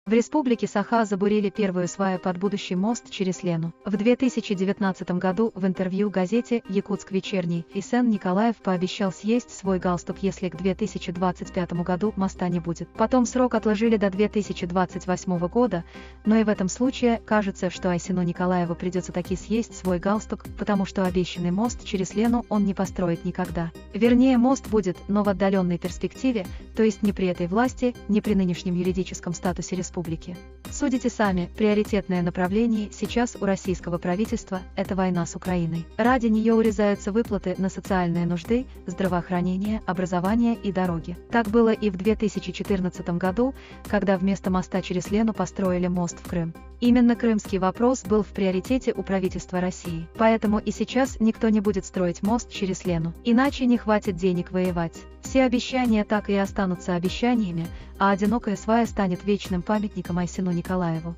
В республике Саха забурили первую сваю под будущий мост через Лену. В 2019 году в интервью газете «Якутск вечерний» Исен Николаев пообещал съесть свой галстук, если к 2025 году моста не будет. Потом срок отложили до 2028 года, но и в этом случае кажется, что Исену Николаеву придется таки съесть свой галстук, потому что обещанный мост через Лену он не построит никогда. Вернее, мост будет, но в отдаленной перспективе, то есть не при этой власти, не при нынешнем юридическом статусе республики. Судите сами, приоритетное направление сейчас у российского правительства – это война с Украиной. Ради нее урезаются выплаты на социальные нужды, здравоохранение, образование и дороги. Так было и в 2014 году, когда вместо моста через Лену построили мост в Крым. Именно крымский вопрос был в приоритете у правительства России. Поэтому и сейчас никто не будет строить мост через Лену. Иначе не хватит денег воевать. Все обещания так и останутся обещаниями, а одинокая свая станет вечным памятником Исену Николаеву.